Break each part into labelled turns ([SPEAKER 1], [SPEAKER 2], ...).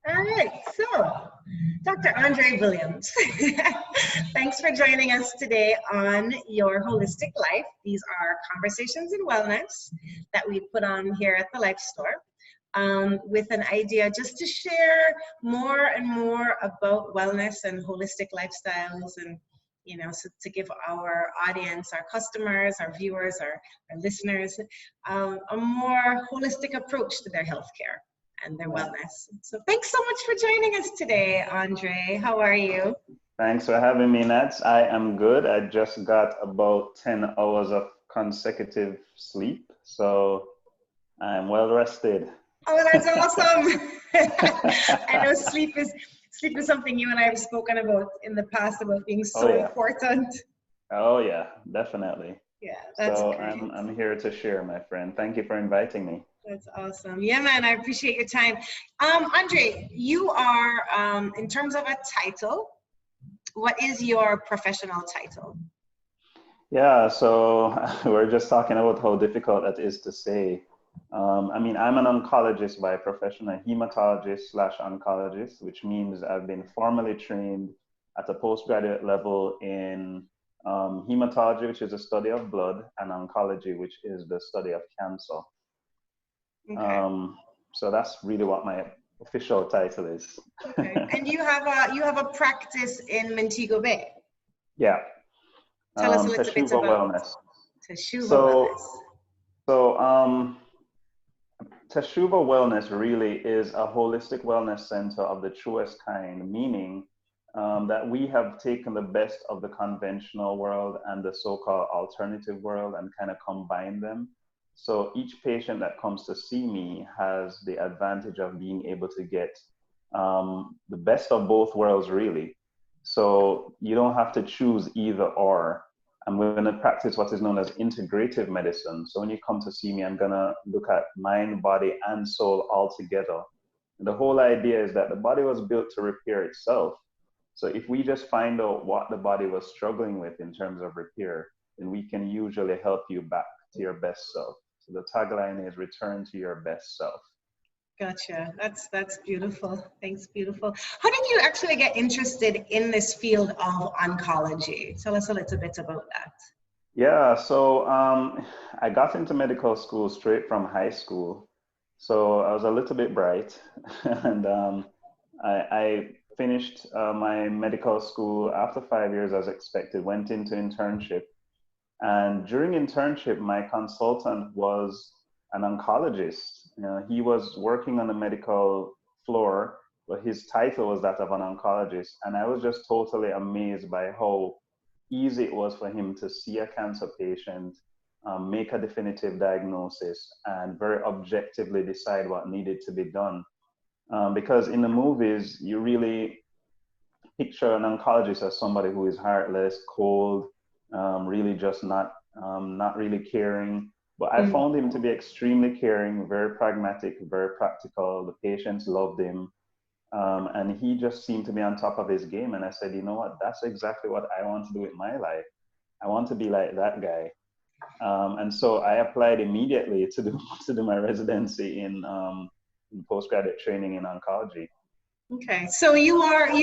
[SPEAKER 1] All right, so Dr. Andre Williams, thanks for joining us today on Your Holistic Life. These are conversations in wellness that we put on here at the Life Store with an idea just to share more and more about wellness and holistic lifestyles, and so to give our audience, our customers, our viewers, our listeners a more holistic approach to their healthcare and their wellness. So thanks so much for joining us today, Andre. How are you?
[SPEAKER 2] Thanks for having me, Nats. I am good. I just got about 10 hours of consecutive sleep, so I'm well rested.
[SPEAKER 1] Oh, that's awesome. I know sleep is something you and I have spoken about in the past, about being so important.
[SPEAKER 2] Oh yeah, definitely.
[SPEAKER 1] Yeah, that's great.
[SPEAKER 2] I'm here to share, my friend. Thank you for inviting me.
[SPEAKER 1] That's awesome. Yeah, man, I appreciate your time. Andre, you are, in terms of a title, what is your professional title?
[SPEAKER 2] Yeah, so we're just talking about how difficult that is to say. I mean, I'm an oncologist by profession, a hematologist/oncologist, which means I've been formally trained at a postgraduate level in hematology, which is the study of blood, and oncology, which is the study of cancer. Okay. So that's really what my official title is.
[SPEAKER 1] Okay. And you have a practice in Montego Bay.
[SPEAKER 2] Yeah.
[SPEAKER 1] Tell us a little bit about
[SPEAKER 2] Wellness.
[SPEAKER 1] Teshuva Wellness.
[SPEAKER 2] So Teshuva Wellness really is a holistic wellness center of the truest kind, meaning that we have taken the best of the conventional world and the so-called alternative world and kind of combined them. So each patient that comes to see me has the advantage of being able to get the best of both worlds, really. So you don't have to choose either or. I'm going to practice what is known as integrative medicine. So when you come to see me, I'm going to look at mind, body, and soul all together. And the whole idea is that the body was built to repair itself. So if we just find out what the body was struggling with in terms of repair, then we can usually help you back to your best self. So the tagline is return to your best self.
[SPEAKER 1] Gotcha. That's beautiful. Thanks, beautiful. How did you actually get interested in this field of oncology? Tell us a little bit about that.
[SPEAKER 2] Yeah, so I got into medical school straight from high school. So I was a little bit bright, and I finished my medical school after 5 years as expected, went into internship. And during internship, my consultant was an oncologist. He was working on the medical floor, but his title was that of an oncologist. And I was just totally amazed by how easy it was for him to see a cancer patient, make a definitive diagnosis, and very objectively decide what needed to be done. Because in the movies, you really picture an oncologist as somebody who is heartless, cold, really just not really caring. But I found him to be extremely caring, very pragmatic, very practical. The patients loved him. And he just seemed to be on top of his game. And I said, you know what, that's exactly what I want to do with my life. I want to be like that guy. And so I applied immediately to do my residency in postgraduate training in oncology.
[SPEAKER 1] Okay, so you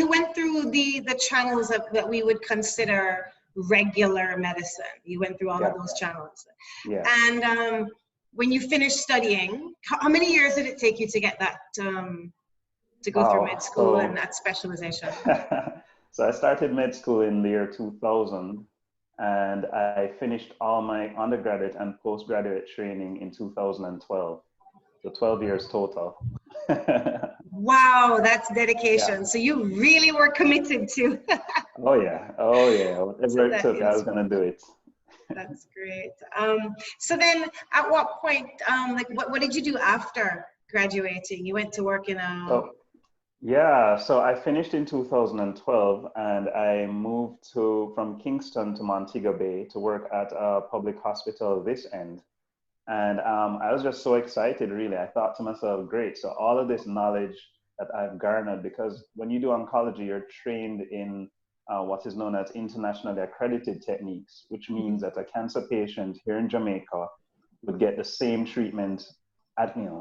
[SPEAKER 1] went through the channels that we would consider regular medicine. You went through all of those channels.
[SPEAKER 2] Yeah.
[SPEAKER 1] And when you finished studying, how many years did it take you to get that, to go through med school and that specialization?
[SPEAKER 2] So I started med school in the year 2000, and I finished all my undergraduate and postgraduate training in 2012. So 12 years total.
[SPEAKER 1] Wow, that's dedication. Yeah. So you really were committed to.
[SPEAKER 2] Oh yeah. Whatever it took, I was gonna do it.
[SPEAKER 1] That's great. So then at what point, like what did you do after graduating? You went to work in a...
[SPEAKER 2] So I finished in 2012, and I moved from Kingston to Montego Bay to work at a public hospital this end. And I was just so excited, really. I thought to myself, great, so all of this knowledge that I've garnered, because when you do oncology, you're trained in what is known as internationally accredited techniques, which means that a cancer patient here in Jamaica would get the same treatment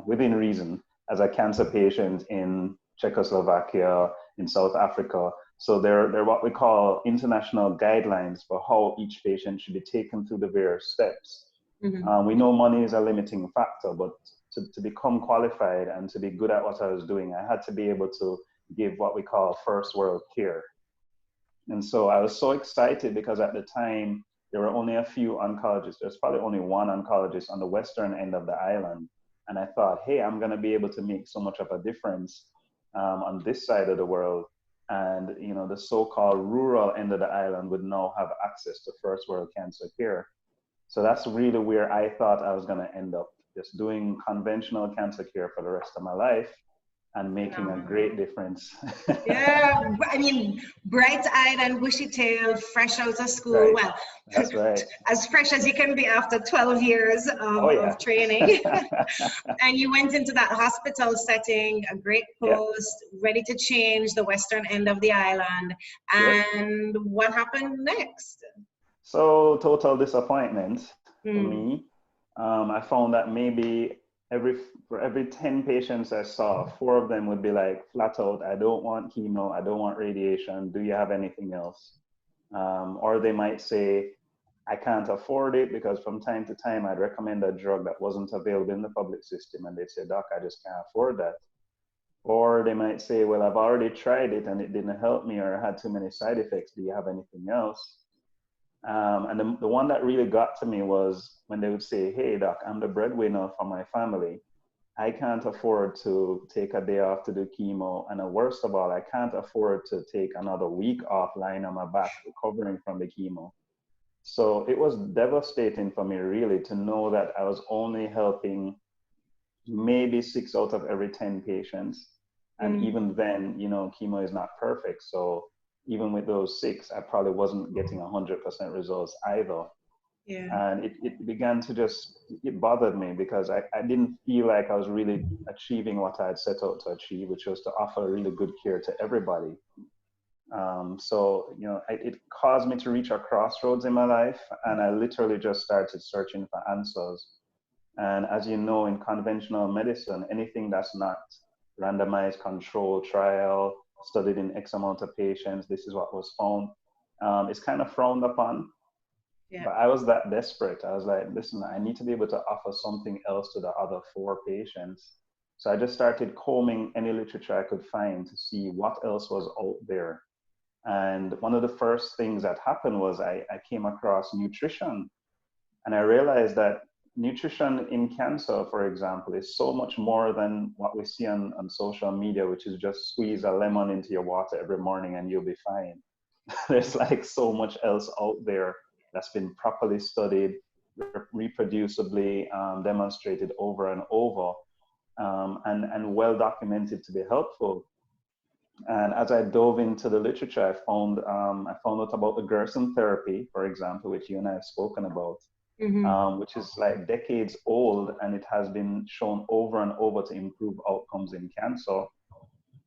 [SPEAKER 2] within reason as a cancer patient in Czechoslovakia, in South Africa. So they're what we call international guidelines for how each patient should be taken through the various steps. We know money is a limiting factor, but to become qualified and to be good at what I was doing, I had to be able to give what we call first world care. And so I was so excited because at the time, there were only a few oncologists. There's probably only one oncologist on the western end of the island. And I thought, hey, I'm going to be able to make so much of a difference on this side of the world. And, you know, the so-called rural end of the island would now have access to first world cancer care. So that's really where I thought I was going to end up, just doing conventional cancer care for the rest of my life and making a great difference.
[SPEAKER 1] Yeah, I mean, bright-eyed and bushy-tailed, fresh out of school.
[SPEAKER 2] Right.
[SPEAKER 1] Well,
[SPEAKER 2] that's right.
[SPEAKER 1] As fresh as you can be after 12 years of training. And you went into that hospital setting, a great post, ready to change the western end of the island. And what happened next?
[SPEAKER 2] So total disappointment for me. I found that maybe for every 10 patients I saw, 4 of them would be like flat out, I don't want chemo, I don't want radiation, do you have anything else? Or they might say, I can't afford it, because from time to time I'd recommend a drug that wasn't available in the public system and they'd say, Doc, I just can't afford that. Or they might say, well, I've already tried it and it didn't help me, or I had too many side effects, do you have anything else? And the one that really got to me was when they would say, hey, Doc, I'm the breadwinner for my family. I can't afford to take a day off to do chemo. And worst of all, I can't afford to take another week off lying on my back recovering from the chemo. So it was devastating for me, really, to know that I was only helping maybe 6 out of every 10 patients. And even then, you know, chemo is not perfect. So even with those 6, I probably wasn't getting 100% results either. And it began to it bothered me, because I didn't feel like I was really achieving what I had set out to achieve, which was to offer really good care to everybody. So, you know, it caused me to reach a crossroads in my life, and I literally just started searching for answers. And as you know, in conventional medicine, anything that's not randomized control trial, studied in X amount of patients, this is what was found, it's kind of frowned upon. But I was that desperate. I was like, listen, I need to be able to offer something else to the other 4 patients. So I just started combing any literature I could find to see what else was out there. And one of the first things that happened was I came across nutrition. And I realized that nutrition in cancer, for example, is so much more than what we see on social media, which is just squeeze a lemon into your water every morning and you'll be fine. There's like so much else out there that's been properly studied, reproducibly demonstrated over and over, and well documented to be helpful. And as I dove into the literature, I found out about the Gerson therapy, for example, which you and I have spoken about, which is like decades old, and it has been shown over and over to improve outcomes in cancer.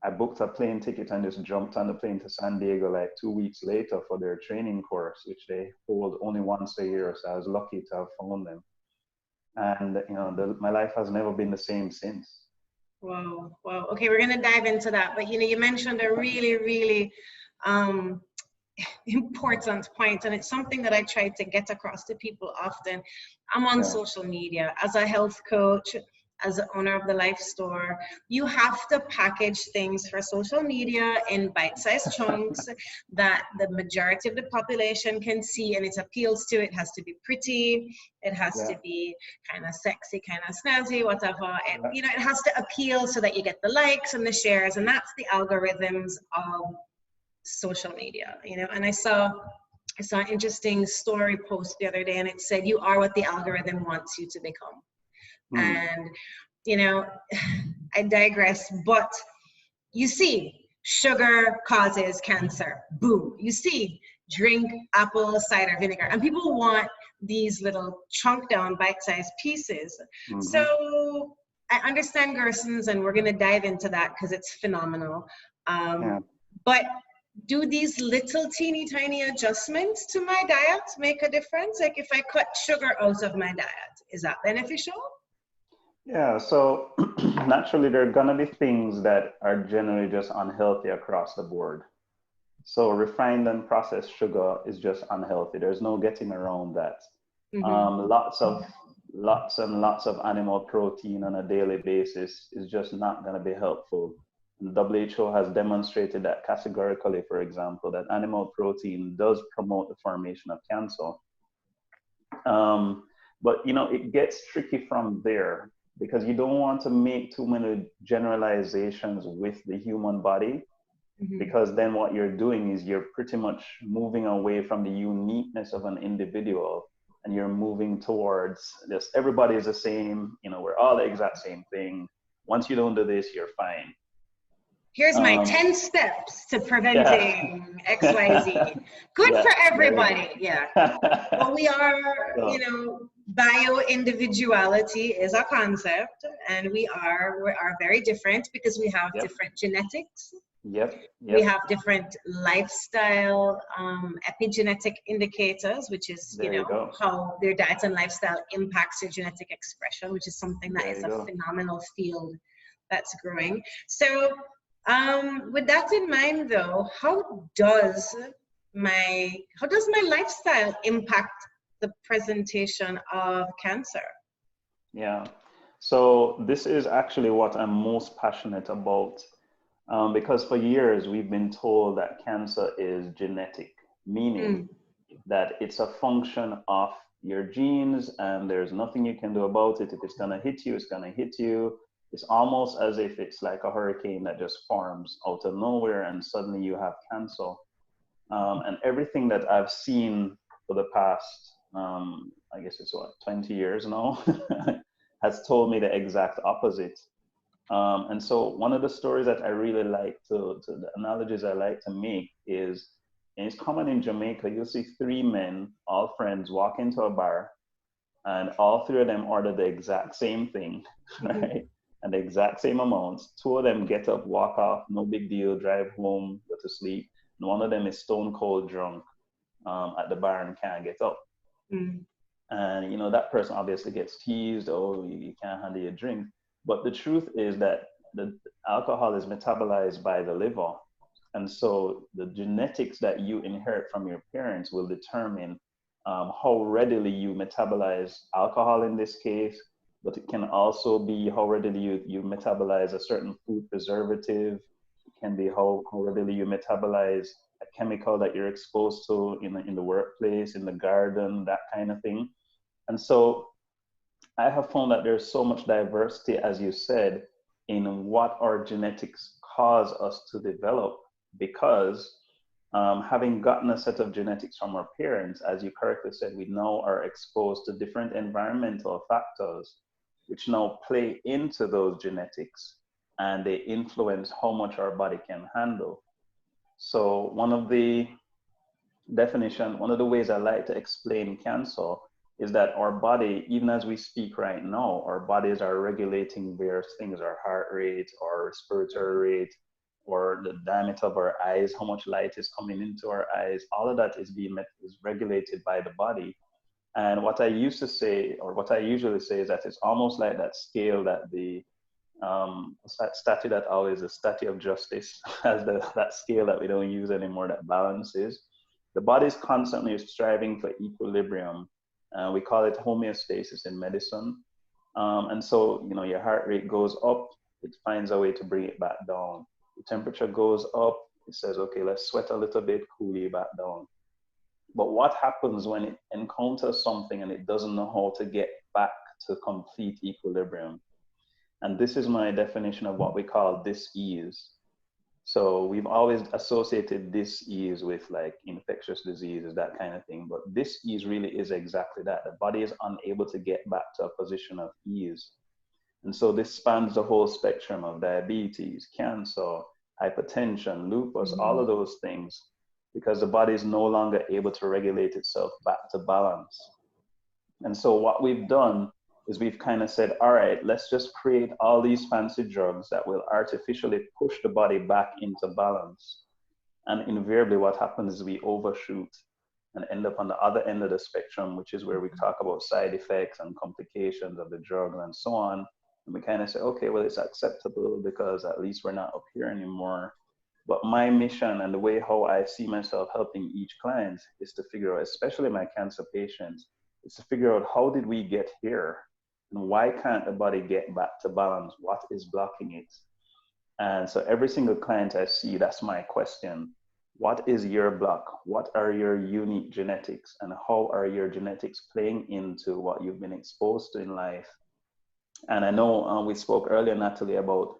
[SPEAKER 2] I booked a plane ticket and just jumped on the plane to San Diego like 2 weeks later for their training course, which they hold only once a year. So I was lucky to have found them. And, you know, my life has never been the same since.
[SPEAKER 1] Wow. Wow. Okay, we're going to dive into that. But, you know, you mentioned a really, really important point, and it's something that I try to get across to people often. I'm on social media as a health coach, as the owner of the Life Store. You have to package things for social media in bite-sized chunks that the majority of the population can see, and it appeals to. It has to be pretty, it has to be kind of sexy, kind of snazzy, whatever. You know, it has to appeal so that you get the likes and the shares, and that's the algorithms of social media, you know. And I saw an interesting story post the other day, and it said, you are what the algorithm wants you to become. And, you know, I digress, but you see, sugar causes cancer. Boom. You see, drink apple cider vinegar. And people want these little chunk down bite-sized pieces. So I understand Gerson's, and we're going to dive into that because it's phenomenal. But do these little teeny tiny adjustments to my diet make a difference? Like if I cut sugar out of my diet, is that beneficial?
[SPEAKER 2] Yeah, so naturally there are gonna be things that are generally just unhealthy across the board. So refined and processed sugar is just unhealthy. There's no getting around that.
[SPEAKER 1] Mm-hmm.
[SPEAKER 2] Lots and lots of animal protein on a daily basis is just not going to be helpful. And WHO has demonstrated that categorically, for example, that animal protein does promote the formation of cancer. Um, but you know, it gets tricky from there because you don't want to make too many generalizations with the human body,
[SPEAKER 1] Mm-hmm.
[SPEAKER 2] because then what you're doing is you're pretty much moving away from the uniqueness of an individual, and you're moving towards this everybody is the same, you know, we're all the exact same thing. Once you don't do this, you're fine.
[SPEAKER 1] Here's my
[SPEAKER 2] um
[SPEAKER 1] 10 steps to
[SPEAKER 2] yeah.
[SPEAKER 1] preventing XYZ. Good
[SPEAKER 2] Yeah,
[SPEAKER 1] for
[SPEAKER 2] there you
[SPEAKER 1] everybody. Yeah. Well, we are,
[SPEAKER 2] go.
[SPEAKER 1] you
[SPEAKER 2] So
[SPEAKER 1] know, bio individuality is a concept, and we are very different because we have
[SPEAKER 2] yep,
[SPEAKER 1] different genetics. We
[SPEAKER 2] yep,
[SPEAKER 1] have different lifestyle epigenetic indicators, which is, you
[SPEAKER 2] there you
[SPEAKER 1] know,
[SPEAKER 2] go,
[SPEAKER 1] how their diet and lifestyle impacts your genetic expression, which is something that
[SPEAKER 2] there
[SPEAKER 1] is
[SPEAKER 2] you
[SPEAKER 1] a
[SPEAKER 2] go.
[SPEAKER 1] phenomenal field that's growing. So, with that in mind, though, how does my lifestyle impact the presentation of cancer?
[SPEAKER 2] Yeah, so this is actually what I'm most passionate about. Because for years we've been told that cancer is genetic, meaning
[SPEAKER 1] Mm,
[SPEAKER 2] that it's a function of your genes and there's nothing you can do about it. If it's going to hit you, it's going to hit you. It's almost as if it's like a hurricane that just forms out of nowhere and suddenly you have cancer. And everything that I've seen for the past, I guess it's what, 20 years now, has told me the exact opposite. And so one of the stories that I really like the analogies I like to make is, and it's common in Jamaica, you'll see three men, all friends, walk into a bar and all three of them order the exact same thing,
[SPEAKER 1] mhm,
[SPEAKER 2] right? And the exact same amounts. Two of them get up, walk off, no big deal, drive home, go to sleep. And one of them is stone cold drunk at the bar and can't get up.
[SPEAKER 1] mm,
[SPEAKER 2] And you know that person obviously gets teased, oh, you can't handle your drink. But the truth is that the alcohol is metabolized by the liver, and so the genetics that you inherit from your parents will determine how readily you metabolize alcohol in this case, but it can also be how readily you metabolize a certain food preservative. It can be how readily you metabolize a chemical that you're exposed to in the workplace, in the garden, that kind of thing. And so I have found that there's so much diversity, as you said, in what our genetics cause us to develop, because having gotten a set of genetics from our parents, as you correctly said, we now are exposed to different environmental factors, which now play into those genetics and they influence how much our body can handle. So one of the ways I like to explain cancer is that our body, even as we speak right now, our bodies are regulating various things, our heart rate, our respiratory rate, or the diameter of our eyes, how much light is coming into our eyes. All of that is regulated by the body. And what I used to say, or what I usually say, is that it's almost like that scale that the statue that always the statue of justice has that scale that we don't use anymore that balances. The body is constantly striving for equilibrium. We call it homeostasis in medicine. And so, you know, your heart rate goes up, it finds a way to bring it back down. The temperature goes up, it says, okay, let's sweat a little bit, cool you back down. But what happens when it encounters something and it doesn't know how to get back to complete equilibrium? And this is my definition of what we call dis-ease. So we've always associated dis-ease with like infectious diseases, that kind of thing. But dis-ease really is exactly that. The body is unable to get back to a position of ease. And so this spans the whole spectrum of diabetes, cancer, hypertension, lupus, all
[SPEAKER 1] mhm.
[SPEAKER 2] of those things, because the body is no longer able to regulate itself back to balance. And so what we've done is we've kind of said, all right, let's just create all these fancy drugs that will artificially push the body back into balance. And invariably what happens is we overshoot and end up on the other end of the spectrum, which is where we talk about side effects and complications of the drugs and so on. And we kind of say, okay, well, it's acceptable because at least we're not up here anymore. But my mission and the way how I see myself helping each client is to figure out, especially my cancer patients, is to figure out how did we get here and why can't the body get back to balance? What is blocking it? And so every single client I see, that's my question. What is your block? What are your unique genetics? And how are your genetics playing into what you've been exposed to in life? And I know we spoke earlier, Natalie, about,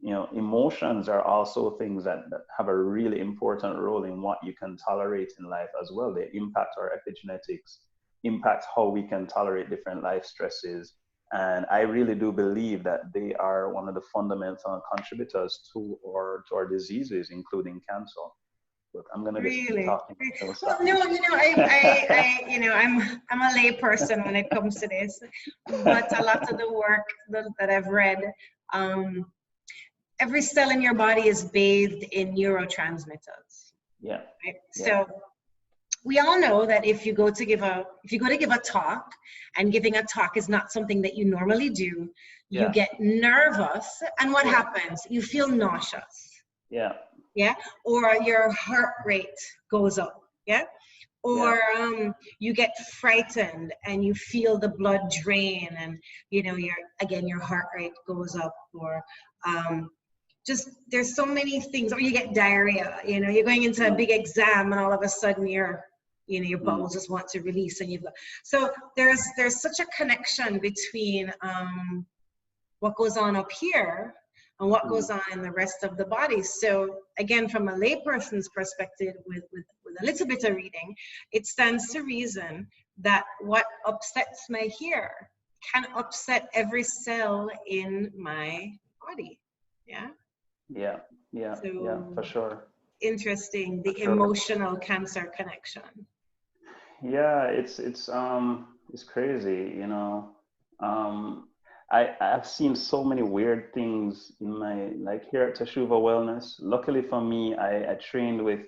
[SPEAKER 2] emotions are also things that have a really important role in what you can tolerate in life as well. They impact our epigenetics, impact how we can tolerate different life stresses. And I really do believe that they are one of the fundamental contributors to our diseases, including cancer. But I'm gonna just keep talking.
[SPEAKER 1] Well, no, I'm a lay person when it comes to this, but a lot of the work that I've read, every cell in your body is bathed in neurotransmitters.
[SPEAKER 2] Yeah.
[SPEAKER 1] Right? Yeah. So we all know that if you go to give a talk, and giving a talk is not something that you normally do, you get nervous, and what happens? You feel nauseous.
[SPEAKER 2] Yeah.
[SPEAKER 1] Yeah. Or your heart rate goes up. Yeah. Or you get frightened and you feel the blood drain, and your heart rate goes up, or just there's so many things. Or you get diarrhea. You're going into a big exam and all of a sudden your bowels just want to release, and so there's such a connection between what goes on up here and what goes on in the rest of the body. So again, from a layperson's perspective, with a little bit of reading, it stands to reason that what upsets my here can upset every cell in my body. Yeah,
[SPEAKER 2] for sure.
[SPEAKER 1] Interesting, the emotional cancer connection.
[SPEAKER 2] Yeah, it's crazy, I've seen so many weird things in like here at Teshuva Wellness. Luckily for me, I trained with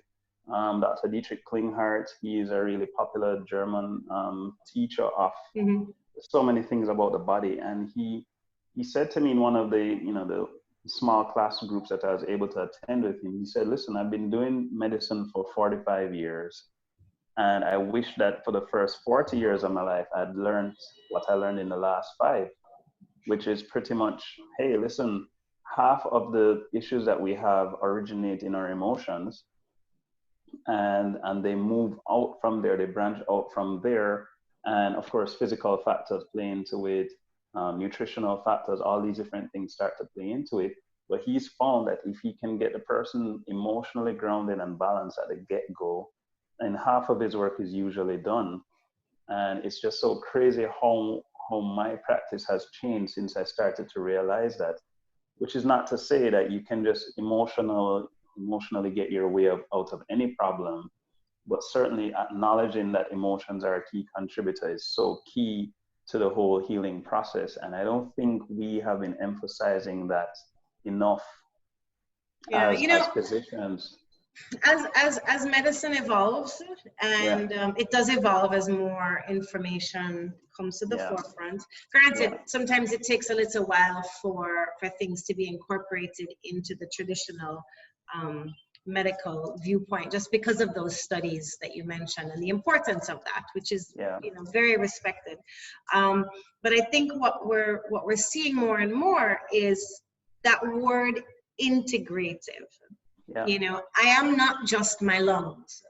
[SPEAKER 2] Dr. Dietrich Klinghart. He is a really popular German teacher of so many things about the body. And he said to me in one of the small class groups that I was able to attend with him, he said, listen, I've been doing medicine for 45 years. And I wish that for the first 40 years of my life, I'd learned what I learned in the last 5. Which is pretty much, hey, listen, half of the issues that we have originate in our emotions, and they move out from there, they branch out from there. And of course, physical factors play into it, nutritional factors, all these different things start to play into it. But he's found that if he can get the person emotionally grounded and balanced at the get-go, and half of his work is usually done. And it's just so crazy how my practice has changed since I started to realize that, which is not to say that you can just emotionally get your way out of any problem, but certainly acknowledging that emotions are a key contributor is so key to the whole healing process. And I don't think we have been emphasizing that enough as physicians.
[SPEAKER 1] As medicine evolves, and it does evolve as more information comes to the forefront. Granted, sometimes it takes a little while for things to be incorporated into the traditional medical viewpoint, just because of those studies that you mentioned and the importance of that, which is very respected. But I think what we're seeing more and more is that word integrative. I am not just my lungs.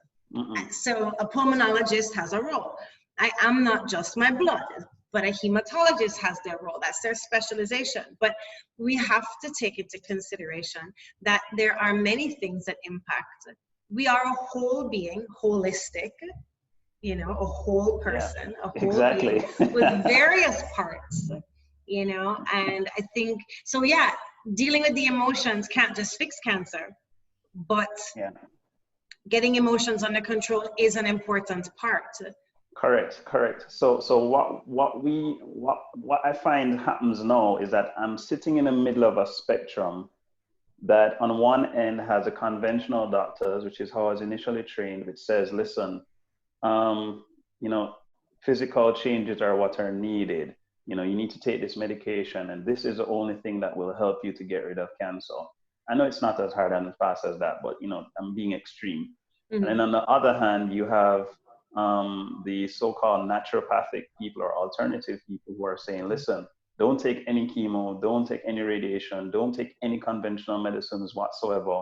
[SPEAKER 1] So a pulmonologist has a role. I am not just my blood, but a hematologist has their role. That's their specialization. But we have to take into consideration that there are many things that impact. We are a whole being, holistic, a whole person, a whole being with various parts, and I think, so dealing with the emotions can't just fix cancer. But getting emotions under control is an important part.
[SPEAKER 2] Correct. So what I find happens now is that I'm sitting in the middle of a spectrum that on one end has a conventional doctors, which is how I was initially trained, which says, listen, physical changes are what are needed. you need to take this medication, and this is the only thing that will help you to get rid of cancer. I know it's not as hard and as fast as that, but I'm being extreme. And then on the other hand, you have the so-called naturopathic people or alternative people who are saying, listen, don't take any chemo, don't take any radiation, don't take any conventional medicines whatsoever.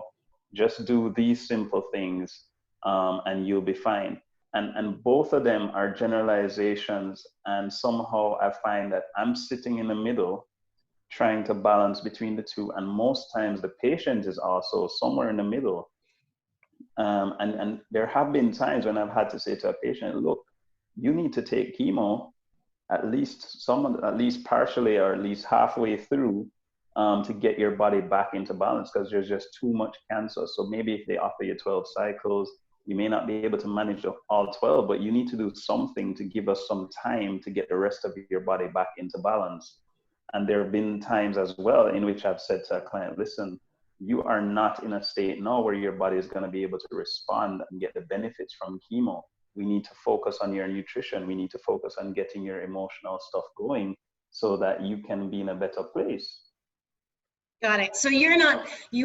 [SPEAKER 2] Just do these simple things and you'll be fine. And both of them are generalizations. And somehow I find that I'm sitting in the middle trying to balance between the two. And most times the patient is also somewhere in the middle. And there have been times when I've had to say to a patient, look, you need to take chemo at least partially or at least halfway through to get your body back into balance, because there's just too much cancer. So maybe if they offer you 12 cycles, you may not be able to manage all 12, but you need to do something to give us some time to get the rest of your body back into balance. And there have been times as well in which I've said to a client, listen, you are not in a state now where your body is going to be able to respond and get the benefits from chemo. We need to focus on your nutrition. We need to focus on getting your emotional stuff going so that you can be in a better place.
[SPEAKER 1] Got it. So you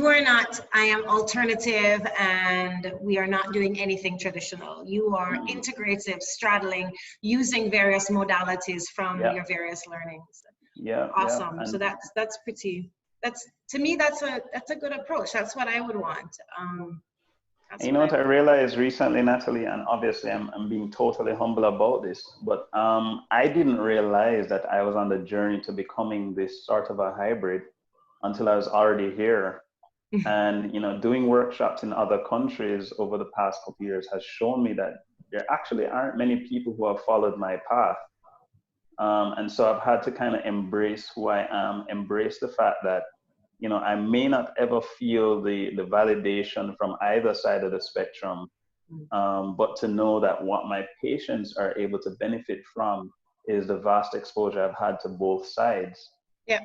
[SPEAKER 1] are not, I am alternative and we are not doing anything traditional. You are integrative, straddling, using various modalities from your various learnings.
[SPEAKER 2] Yeah.
[SPEAKER 1] Awesome.
[SPEAKER 2] Yeah.
[SPEAKER 1] So that's pretty, to me, that's a good approach. That's what I would want.
[SPEAKER 2] You know what I realized recently, Natalie, and obviously I'm being totally humble about this, but I didn't realize that I was on the journey to becoming this sort of a hybrid until I was already here. And, doing workshops in other countries over the past couple of years has shown me that there actually aren't many people who have followed my path. And so I've had to kind of embrace who I am, embrace the fact that, I may not ever feel the validation from either side of the spectrum, but to know that what my patients are able to benefit from is the vast exposure I've had to both sides.
[SPEAKER 1] Yeah.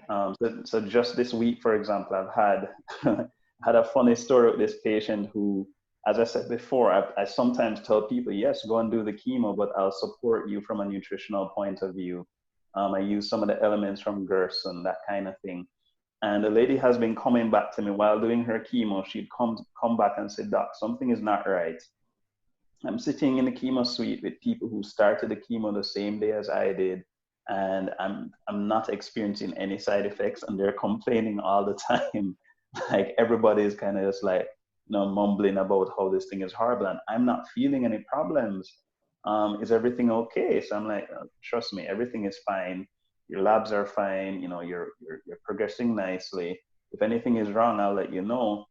[SPEAKER 2] So just this week, for example, I've had a funny story with this patient who, as I said before, I sometimes tell people, yes, go and do the chemo, but I'll support you from a nutritional point of view. I use some of the elements from Gerson, that kind of thing. And the lady has been coming back to me while doing her chemo. She'd come back and say, Doc, something is not right. I'm sitting in the chemo suite with people who started the chemo the same day as I did, and I'm not experiencing any side effects, and they're complaining all the time. Like everybody is kind of just like, mumbling about how this thing is horrible, and I'm not feeling any problems. Is everything okay? So I'm like, trust me, everything is fine. Your labs are fine. You're progressing nicely. If anything is wrong, I'll let you know.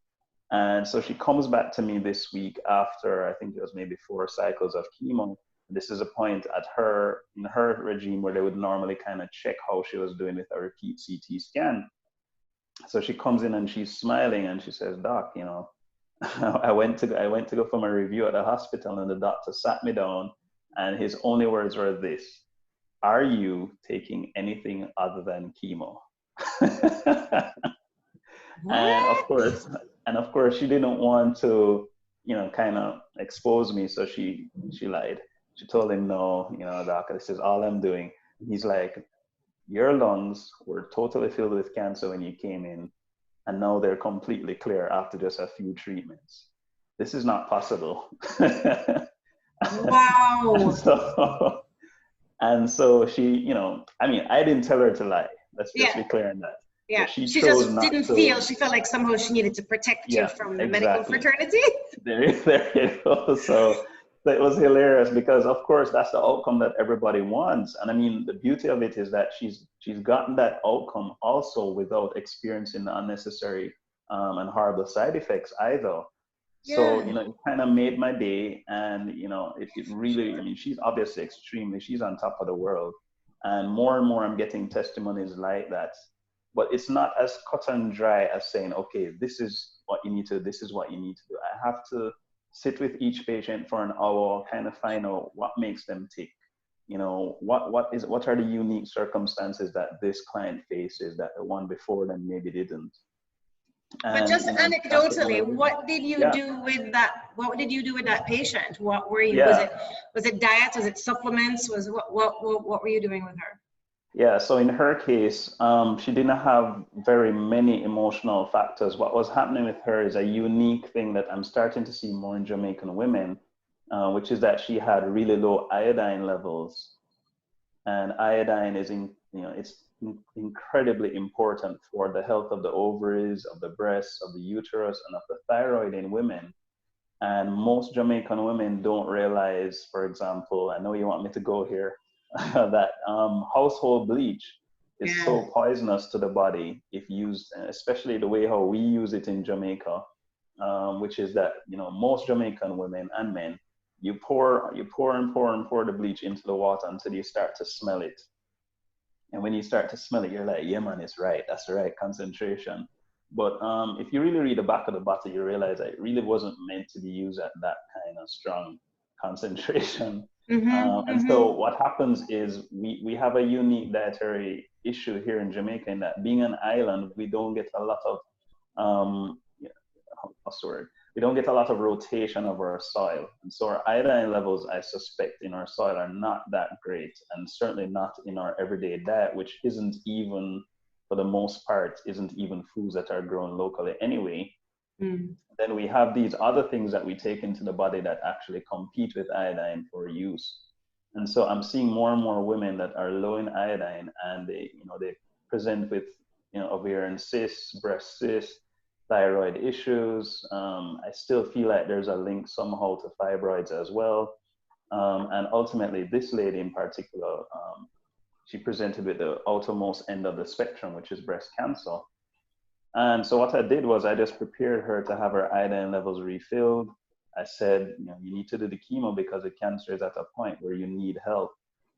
[SPEAKER 2] And so she comes back to me this week after, I think it was maybe 4 cycles of chemo. This is a point in her regime where they would normally kind of check how she was doing with a repeat CT scan. So she comes in and she's smiling and she says, Doc, I went to go for my review at the hospital, and the doctor sat me down, and his only words were this: are you taking anything other than chemo? And of course she didn't want to, kind of expose me. So she lied. She told him, no, Doc, this is all I'm doing. He's like, your lungs were totally filled with cancer when you came in, and now they're completely clear after just a few treatments. This is not possible.
[SPEAKER 1] Wow.
[SPEAKER 2] And so she, I didn't tell her to lie. Let's just be clear on that.
[SPEAKER 1] Yeah, she just didn't feel, she felt like somehow she needed to protect you from the medical fraternity.
[SPEAKER 2] There you go. So it was hilarious because, of course, that's the outcome that everybody wants. And I mean, the beauty of it is that she's gotten that outcome also without experiencing the unnecessary and horrible side effects either. Yeah. So, it kind of made my day. And, it really, she's obviously she's on top of the world. And more I'm getting testimonies like that. But it's not as cut and dry as saying, okay, this is what you need to do. This is what you need to do. I have to sit with each patient for an hour, kind of find out what makes them tick. What are the unique circumstances that this client faces that the one before them maybe didn't.
[SPEAKER 1] But just anecdotally, what did you do with that? What did you do with that patient? What were you? Was it diet? Was it supplements? What were you doing with her?
[SPEAKER 2] Yeah, so in her case, she didn't have very many emotional factors. What was happening with her is a unique thing that I'm starting to see more in Jamaican women, which is that she had really low iodine levels. And iodine is, incredibly important for the health of the ovaries, of the breasts, of the uterus, and of the thyroid in women. And most Jamaican women don't realize, for example, I know you want me to go here, that household bleach is
[SPEAKER 1] Yeah.
[SPEAKER 2] so poisonous to the body if used, especially the way how we use it in Jamaica, which is that, most Jamaican women and men, you pour and pour the bleach into the water until you start to smell it. And when you start to smell it, you're like, yeah, man, it's right. That's the right concentration. But if you really read the back of the bottle, you realize that it really wasn't meant to be used at that kind of strong concentration. And so what happens is we have a unique dietary issue here in Jamaica in that being an island, we don't get a lot of, what's the word? We don't get a lot of rotation of our soil. And so our iodine levels, I suspect, in our soil are not that great, and certainly not in our everyday diet, which isn't even, for the most part, isn't even foods that are grown locally anyway. Then we have these other things that we take into the body that actually compete with iodine for use. And so I'm seeing more and more women that are low in iodine, and they present with, ovarian cysts, breast cysts, thyroid issues. I still feel like there's a link somehow to fibroids as well. And ultimately, this lady in particular, she presented with the outermost end of the spectrum, which is breast cancer. And so what I did was I just prepared her to have her iodine levels refilled. I said, you need to do the chemo because the cancer is at a point where you need help.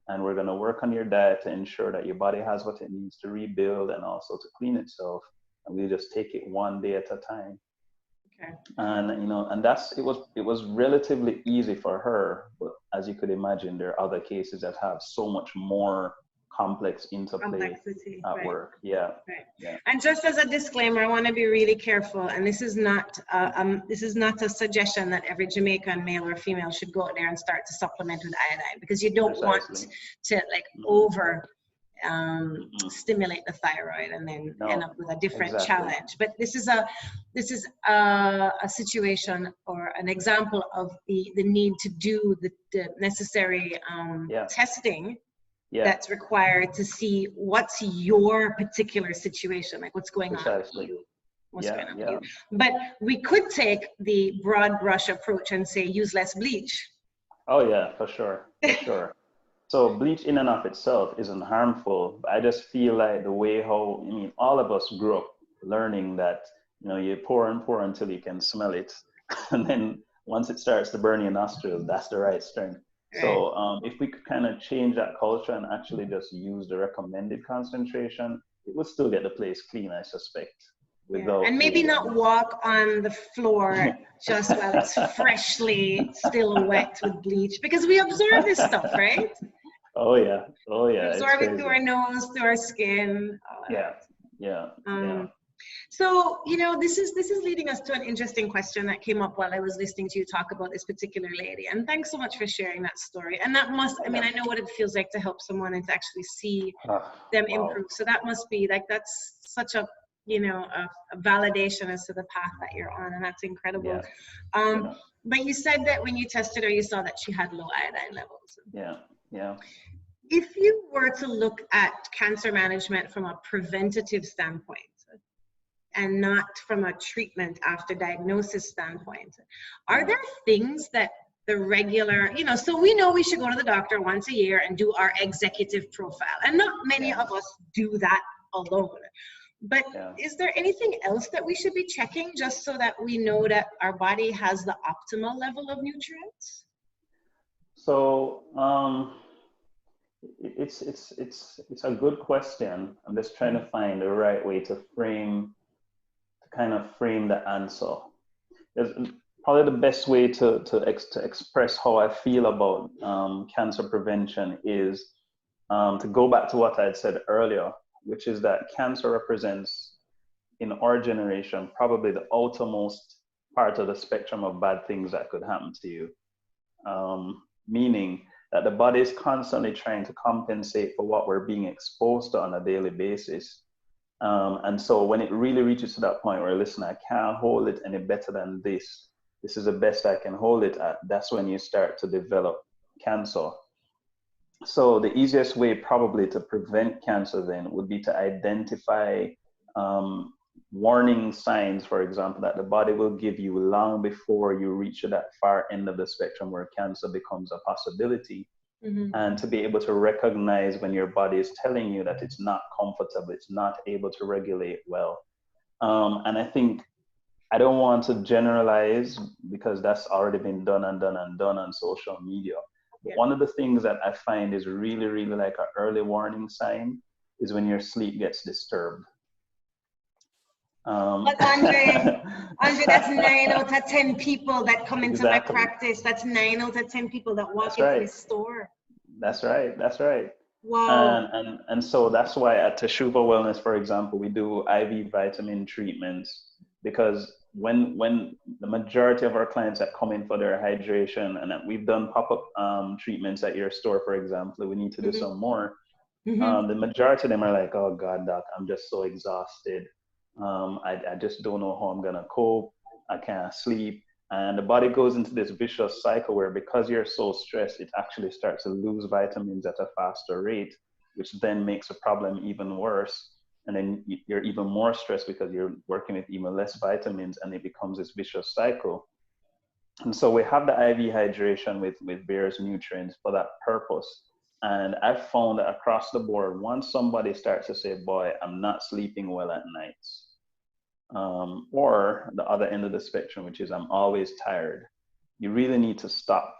[SPEAKER 2] And we're going to work on your diet to ensure that your body has what it needs to rebuild and also to clean itself. And we just take it one day at a time. Okay. And and it was relatively easy for her, but as you could imagine, there are other cases that have so much more complex interplay at work. Yeah.
[SPEAKER 1] Right. Yeah. And just as a disclaimer, I want to be really careful. And this is not a suggestion that every Jamaican male or female should go out there and start to supplement with iodine, because you don't want to over stimulate the thyroid and then end up with a different challenge. But this is a situation or an example of the need to do the necessary testing that's required to see what's your particular situation, like what's going on with you. What's going on with you. But we could take the broad brush approach and say use less bleach.
[SPEAKER 2] Oh yeah, for sure, for sure. So bleach in and of itself isn't harmful, but I just feel like the way how, all of us grew up learning that, you pour and pour until you can smell it. And then once it starts to burn your nostrils, that's the right strength. Right. So if we could kind of change that culture and actually just use the recommended concentration, it would still get the place clean, I suspect.
[SPEAKER 1] And maybe not walk on the floor just while it's freshly still wet with bleach, because we absorb this stuff, right?
[SPEAKER 2] Oh yeah.
[SPEAKER 1] We absorb it through our nose, through our skin.
[SPEAKER 2] Yeah.
[SPEAKER 1] So, this is leading us to an interesting question that came up while I was listening to you talk about this particular lady. And thanks so much for sharing that story. And that must, I know what it feels like to help someone and to actually see them improve. So that must be like, that's such a, a validation as to the path that you're on. And that's incredible. But you said that when you tested her, you saw that she had low iodine levels.
[SPEAKER 2] Yeah.
[SPEAKER 1] If you were to look at cancer management from a preventative standpoint, and not from a treatment after diagnosis standpoint, are there things that the regular, so we know we should go to the doctor once a year and do our executive profile, and not many of us do that alone. But is there anything else that we should be checking just so that we know that our body has the optimal level of nutrients?
[SPEAKER 2] So it's a good question. I'm just trying to find the right way to kind of frame the answer. There's probably the best way to express how I feel about cancer prevention is to go back to what I had said earlier, which is that cancer represents, in our generation, probably the outermost part of the spectrum of bad things that could happen to you. Meaning, that the body is constantly trying to compensate for what we're being exposed to on a daily basis. And so when it really reaches to that point where, listen, I can't hold it any better than this. This is the best I can hold it at. That's when you start to develop cancer. So the easiest way probably to prevent cancer then would be to identify warning signs, for example, that the body will give you long before you reach that far end of the spectrum where cancer becomes a possibility. And to be able to recognize when your body is telling you that it's not comfortable, it's not able to regulate well. And I think I don't want to generalize because that's already been done on social media. But one of the things that I find is really, really like an early warning sign is when your sleep gets disturbed.
[SPEAKER 1] But Andre, that's 9 out of 10 people that come into my practice. That's 9 out of 10 people that walk into this store.
[SPEAKER 2] That's right.
[SPEAKER 1] Wow.
[SPEAKER 2] And so that's why at Teshuva Wellness, for example, we do IV vitamin treatments, because when the majority of our clients that come in for their hydration, and we've done pop-up treatments at your store, for example, we need to do some more. The majority of them are like, oh God, doc, I'm just so exhausted. I just don't know how I'm gonna cope. I can't sleep. And the body goes into this vicious cycle where, because you're so stressed, it actually starts to lose vitamins at a faster rate, which then makes the problem even worse. And then you're even more stressed because you're working with even less vitamins, and it becomes this vicious cycle. And so we have the IV hydration with various nutrients for that purpose. And I've found that across the board, once somebody starts to say, boy, I'm not sleeping well at nights, or the other end of the spectrum, which is I'm always tired, you really need to stop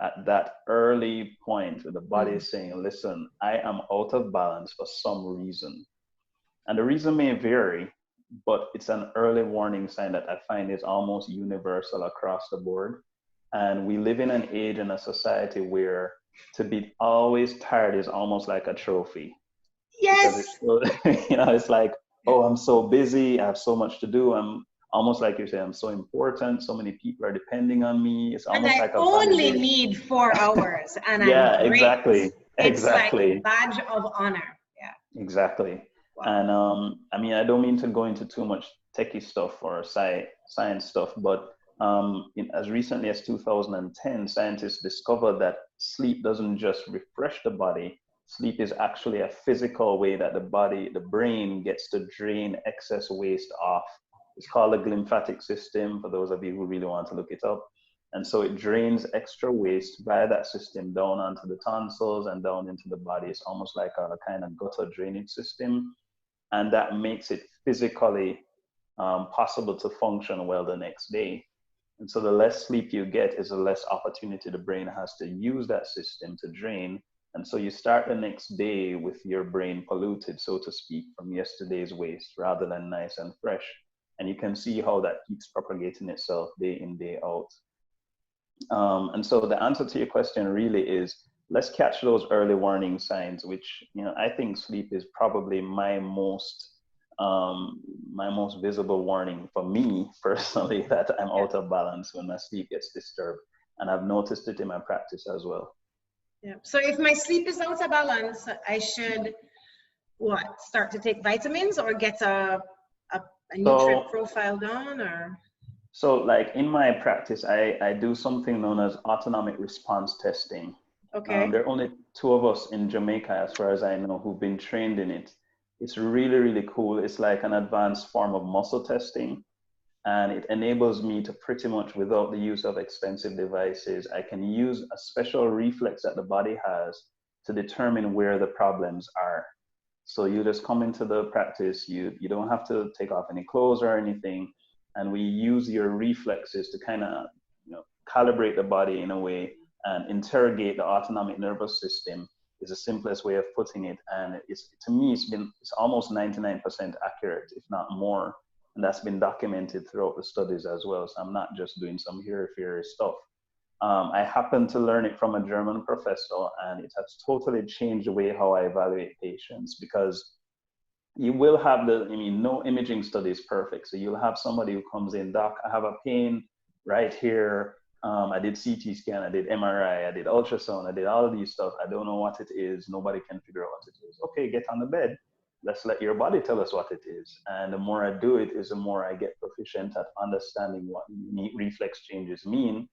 [SPEAKER 2] at that early point where the body is saying, listen, I am out of balance for some reason. And the reason may vary, but it's an early warning sign that I find is almost universal across the board. And we live in an age and a society where to be always tired is almost like a trophy.
[SPEAKER 1] Yes.
[SPEAKER 2] It's like, oh, I'm so busy, I have so much to do. I'm almost like you say, I'm so important, so many people are depending on me. It's almost like
[SPEAKER 1] I only need 4 hours, and
[SPEAKER 2] yeah,
[SPEAKER 1] I'm great.
[SPEAKER 2] exactly.
[SPEAKER 1] It's like a badge of honor. Yeah.
[SPEAKER 2] Exactly. Wow. And I don't mean to go into too much techie stuff or science stuff, but as recently as 2010, scientists discovered that sleep doesn't just refresh the body. Sleep is actually a physical way that the brain gets to drain excess waste off. It's called the glymphatic system, for those of you who really want to look it up. And so it drains extra waste via that system down onto the tonsils and down into the body. It's almost like a kind of gutter drainage system. And that makes it physically possible to function well the next day. And so the less sleep you get is the less opportunity the brain has to use that system to drain. And so you start the next day with your brain polluted, so to speak, from yesterday's waste rather than nice and fresh. And you can see how that keeps propagating itself day in, day out. And so the answer to your question really is, let's catch those early warning signs, which, I think sleep is probably my most visible warning for me personally, that I'm out of balance when my sleep gets disturbed. And I've noticed it in my practice as well.
[SPEAKER 1] Yeah. So if my sleep is out of balance, I should start to take vitamins or get a nutrient profile done, or?
[SPEAKER 2] So like in my practice, I do something known as autonomic response testing.
[SPEAKER 1] Okay.
[SPEAKER 2] There are only 2 of us in Jamaica, as far as I know, who've been trained in it. It's really, really cool. It's like an advanced form of muscle testing. And it enables me to pretty much, without the use of expensive devices, I can use a special reflex that the body has to determine where the problems are. So you just come into the practice, you don't have to take off any clothes or anything. And we use your reflexes to kind of, calibrate the body in a way and interrogate the autonomic nervous system is the simplest way of putting it. And to me, it's almost 99% accurate, if not more. And that's been documented throughout the studies as well. So I'm not just doing some hairy stuff. I happened to learn it from a German professor, and it has totally changed the way how I evaluate patients, because you will have no imaging study is perfect. So you'll have somebody who comes in, doc, I have a pain right here. I did CT scan, I did MRI, I did ultrasound, I did all of these stuff. I don't know what it is. Nobody can figure out what it is. Okay, get on the bed. Let's let your body tell us what it is. And the more I do it, is the more I get proficient at understanding what unique reflex changes mean.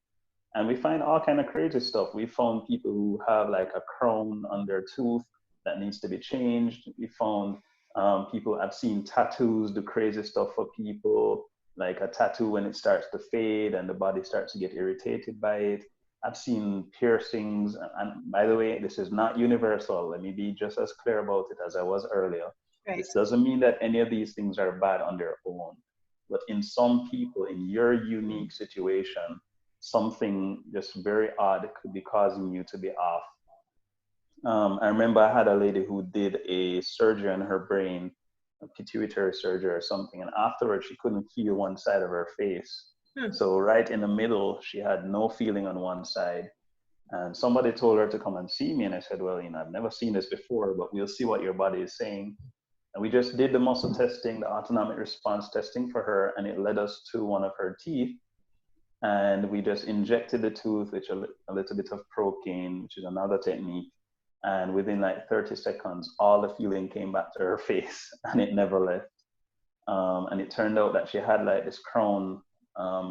[SPEAKER 2] And we find all kind of crazy stuff. We found people who have like a crown on their tooth that needs to be changed. We found people, I've seen tattoos do crazy stuff for people, like a tattoo when it starts to fade and the body starts to get irritated by it. I've seen piercings, and by the way, this is not universal. Let me be just as clear about it as I was earlier.
[SPEAKER 1] Right.
[SPEAKER 2] This doesn't mean that any of these things are bad on their own, but in some people, in your unique situation, something just very odd could be causing you to be off. I remember I had a lady who did a surgery on her brain, a pituitary surgery or something, and afterwards she couldn't feel one side of her face. So right in the middle, she had no feeling on one side. And somebody told her to come and see me, and I said, well, I've never seen this before, but we'll see what your body is saying. And we just did the muscle testing, the autonomic response testing for her, and it led us to one of her teeth. And we just injected the tooth with a little bit of procaine, which is another technique. And within like 30 seconds, all the feeling came back to her face, and it never left. And it turned out that she had like this crown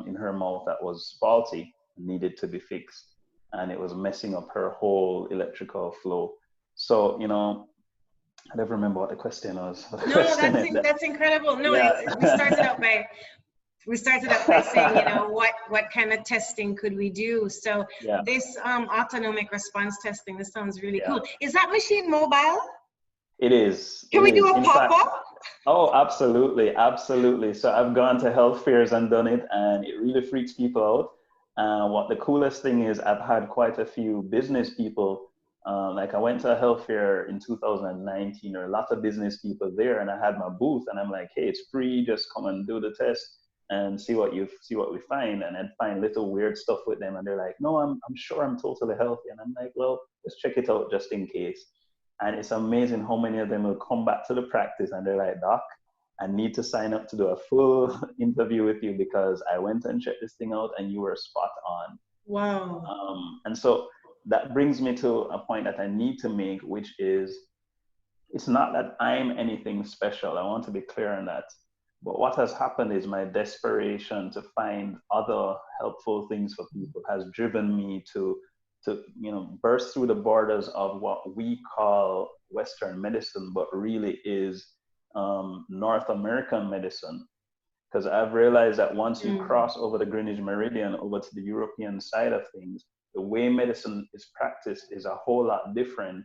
[SPEAKER 2] in her mouth that was faulty and needed to be fixed. And it was messing up her whole electrical flow. So, I don't remember what the question was.
[SPEAKER 1] No, that's incredible. No,
[SPEAKER 2] yeah.
[SPEAKER 1] we started out by saying, what kind of testing could we do? So this autonomic response testing, this sounds really cool. Is that machine mobile?
[SPEAKER 2] It is.
[SPEAKER 1] Can we do a pop-up?
[SPEAKER 2] Oh, absolutely. Absolutely. So I've gone to health fairs and done it, and it really freaks people out. What the coolest thing is, I've had quite a few business people. Like I went to a health fair in 2019, there are a lot of business people there, and I had my booth, and I'm like, hey, it's free, just come and do the test and see what we find. And I'd find little weird stuff with them, and they're like, no, I'm sure I'm totally healthy. And I'm like, well, let's check it out just in case. And it's amazing how many of them will come back to the practice and they're like, doc, I need to sign up to do a full interview with you because I went and checked this thing out and you were spot on.
[SPEAKER 1] Wow.
[SPEAKER 2] And so that brings me to a point that I need to make, which is, it's not that I'm anything special. I want to be clear on that. But what has happened is my desperation to find other helpful things for people has driven me to burst through the borders of what we call Western medicine, but really is North American medicine. Because I've realized that once you cross over the Greenwich Meridian over to the European side of things, the way medicine is practiced is a whole lot different.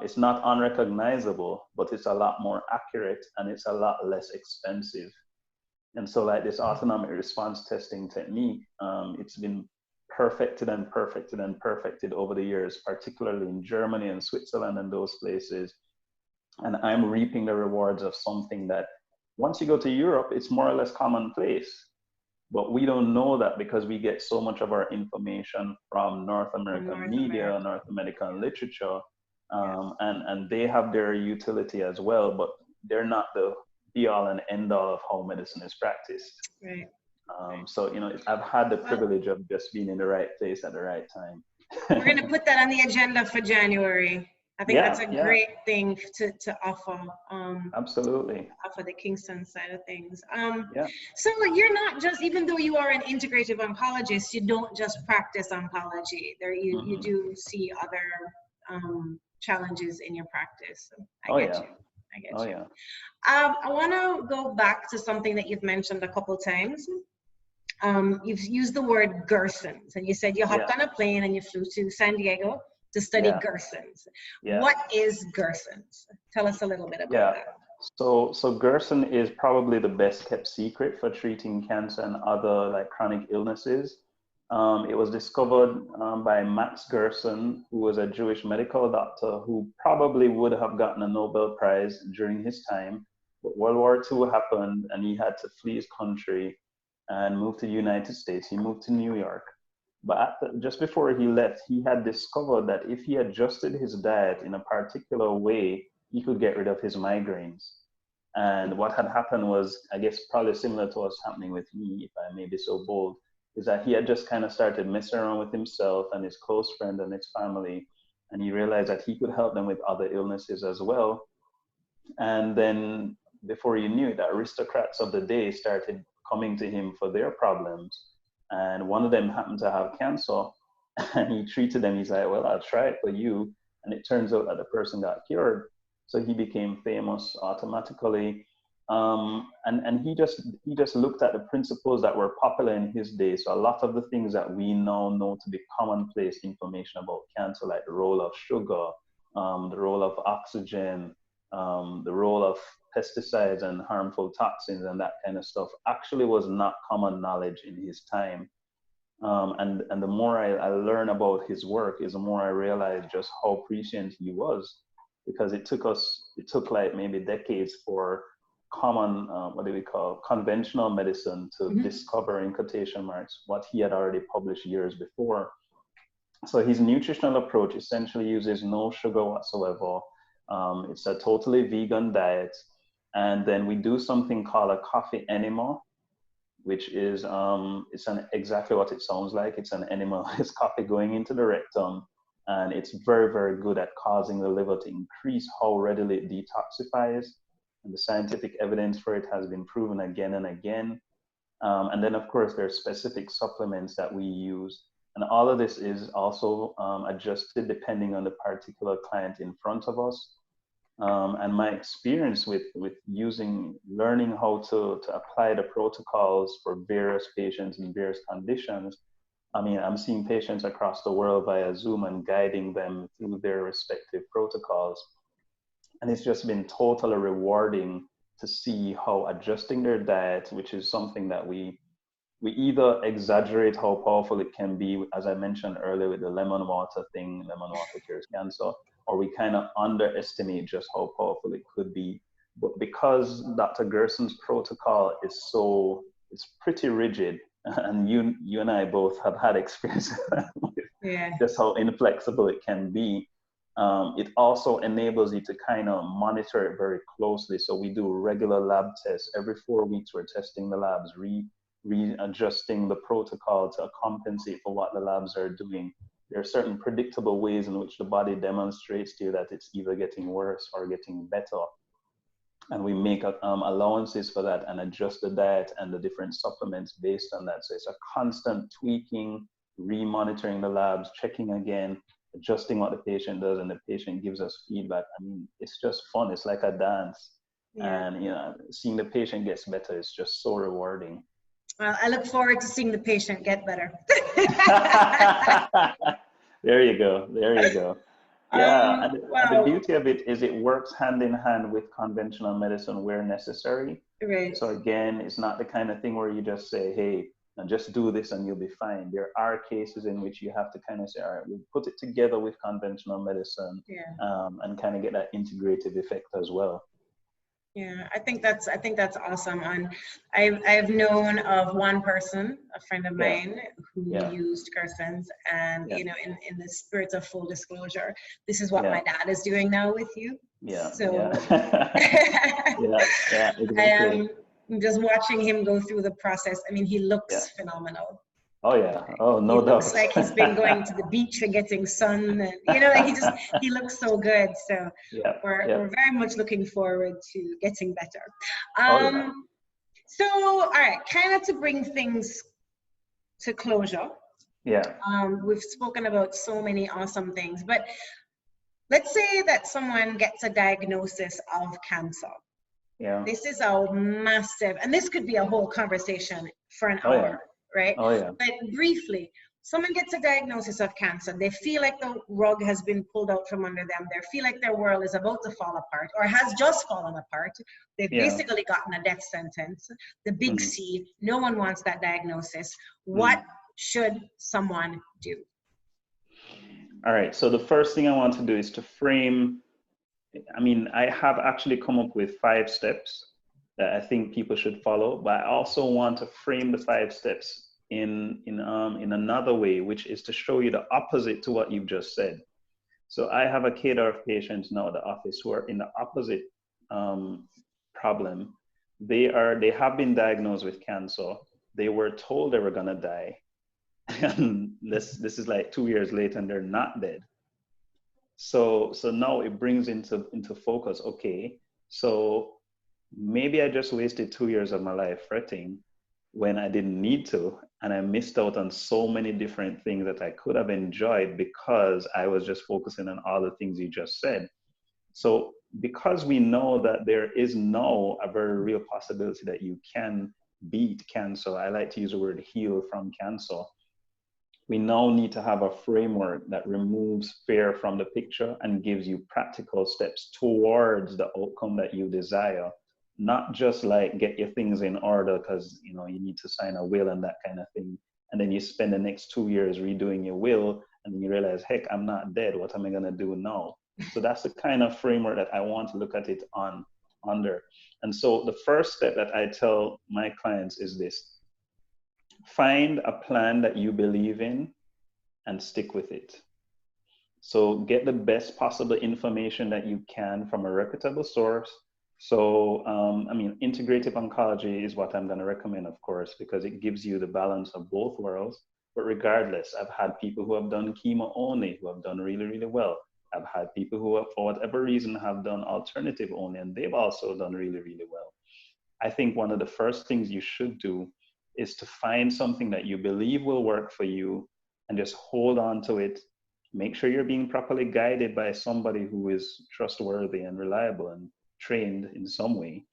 [SPEAKER 2] It's not unrecognizable, but it's a lot more accurate and it's a lot less expensive. And so like this autonomic response testing technique, it's been perfected and perfected and perfected over the years, particularly in Germany and Switzerland and those places. And I'm reaping the rewards of something that once you go to Europe, it's more or less commonplace. But we don't know that because we get so much of our information from North American media, North American literature, and they have their utility as well, but they're not the be all and end all of how medicine is practiced.
[SPEAKER 1] Right.
[SPEAKER 2] So, I've had the privilege of just being in the right place at the right time.
[SPEAKER 1] We're going to put that on the agenda for January. I think that's a great thing to offer.
[SPEAKER 2] Absolutely.
[SPEAKER 1] Offer the Kingston side of things. So you're not just, even though you are an integrative oncologist, you don't just practice oncology. You do see other challenges in your practice. I get you. I want to go back to something that you've mentioned a couple times. You've used the word Gersons, and you said you hopped on a plane and you flew to San Diego to study Gersons. What is Gersons? Tell us a little bit about that.
[SPEAKER 2] So Gerson is probably the best kept secret for treating cancer and other like chronic illnesses. It was discovered by Max Gerson, who was a Jewish medical doctor who probably would have gotten a Nobel Prize during his time. But World War II happened and he had to flee his country and move to the United States. He moved to New York. But just before he left, he had discovered that if he adjusted his diet in a particular way, he could get rid of his migraines. And what had happened was, I guess, probably similar to what's happening with me, if I may be so bold, is that he had just kind of started messing around with himself and his close friend and his family. And he realized that he could help them with other illnesses as well. And then before you knew it, the aristocrats of the day started coming to him for their problems. And one of them happened to have cancer. And he treated them. He's like, well, I'll try it for you. And it turns out that the person got cured. So he became famous automatically. And he just looked at the principles that were popular in his day. So a lot of the things that we now know to be commonplace information about cancer, like the role of sugar, the role of oxygen, the role of pesticides and harmful toxins and that kind of stuff, actually was not common knowledge in his time. And the more I learn about his work, is the more I realize just how prescient he was, because it took like maybe decades for common, conventional medicine to discover, in quotation marks, what he had already published years before. So his nutritional approach essentially uses no sugar whatsoever. It's a totally vegan diet. And then we do something called a coffee enema, which is exactly what it sounds like. It's an enema. It's coffee going into the rectum, and it's very, very good at causing the liver to increase how readily it detoxifies. And the scientific evidence for it has been proven again and again. And then, of course, there are specific supplements that we use. And all of this is also adjusted depending on the particular client in front of us. And my experience with learning how to apply the protocols for various patients in various conditions. I mean, I'm seeing patients across the world via Zoom and guiding them through their respective protocols. And it's just been totally rewarding to see how adjusting their diet, which is something that we either exaggerate how powerful it can be, as I mentioned earlier with the lemon water thing, lemon water cures cancer, or we kind of underestimate just how powerful it could be. But because Dr. Gerson's protocol is it's pretty rigid, and you and I both have had experience with just how inflexible it can be, it also enables you to kind of monitor it very closely. So we do regular lab tests. Every 4 weeks, we're testing the labs, readjusting the protocol to compensate for what the labs are doing. There are certain predictable ways in which the body demonstrates to you that it's either getting worse or getting better. And we make allowances for that and adjust the diet and the different supplements based on that. So it's a constant tweaking, remonitoring the labs, checking again, adjusting what the patient does, and the patient gives us feedback. I mean, it's just fun. It's like a dance. Yeah. And, seeing the patient gets better is just so rewarding.
[SPEAKER 1] Well, I look forward to seeing the patient get better.
[SPEAKER 2] There you go. Yeah, and the beauty of it is it works hand in hand with conventional medicine where necessary.
[SPEAKER 1] Right.
[SPEAKER 2] So again, it's not the kind of thing where you just say, hey, just do this and you'll be fine. There are cases in which you have to kind of say, all right, we'll put it together with conventional medicine, and kind of get that integrative effect as well.
[SPEAKER 1] Yeah, I think that's awesome. And I've known of one person, a friend of mine, who used Gerson's, and in the spirit of full disclosure, this is what my dad is doing now with you.
[SPEAKER 2] Yeah.
[SPEAKER 1] So
[SPEAKER 2] Exactly.
[SPEAKER 1] I'm just watching him go through the process. I mean, he looks phenomenal.
[SPEAKER 2] Oh yeah. Oh, no doubt.
[SPEAKER 1] He looks like he's been going to the beach and getting sun, and he looks so good. So we're very much looking forward to getting better. So all right, kind of to bring things to closure.
[SPEAKER 2] Yeah.
[SPEAKER 1] We've spoken about so many awesome things, but let's say that someone gets a diagnosis of cancer.
[SPEAKER 2] Yeah.
[SPEAKER 1] This is a massive, and this could be a whole conversation for an hour. Right?
[SPEAKER 2] Oh, yeah.
[SPEAKER 1] But briefly, someone gets a diagnosis of cancer. They feel like the rug has been pulled out from under them. They feel like their world is about to fall apart or has just fallen apart. They've basically gotten a death sentence. The big C, no one wants that diagnosis. What should someone do?
[SPEAKER 2] All right. So the first thing I want to do is to frame, I have actually come up with 5 steps that I think people should follow, but I also want to frame the 5 steps in another way, which is to show you the opposite to what you've just said. So I have a cadre of patients now at the office who are in the opposite problem. They have been diagnosed with cancer. They were told they were gonna die. And this is like 2 years later and they're not dead. So now it brings into focus, okay, so maybe I just wasted 2 years of my life fretting when I didn't need to, and I missed out on so many different things that I could have enjoyed because I was just focusing on all the things you just said. So because we know that there is now a very real possibility that you can beat cancer, I like to use the word heal from cancer. We now need to have a framework that removes fear from the picture and gives you practical steps towards the outcome that you desire. Not just like get your things in order because you know you need to sign a will and that kind of thing. And then you spend the next 2 years redoing your will and then you realize, heck, I'm not dead. What am I gonna do now? So that's the kind of framework that I want to look at it under. And so the first step that I tell my clients is this: find a plan that you believe in and stick with it. So get the best possible information that you can from a reputable source. So, I mean, integrative oncology is what I'm going to recommend, of course, because it gives you the balance of both worlds. But regardless, I've had people who have done chemo only who have done really, really well. I've had people who have, for whatever reason, have done alternative only, and they've also done really, really well. I think one of the first things you should do is to find something that you believe will work for you and just hold on to it. Make sure you're being properly guided by somebody who is trustworthy and reliable and trained in some way,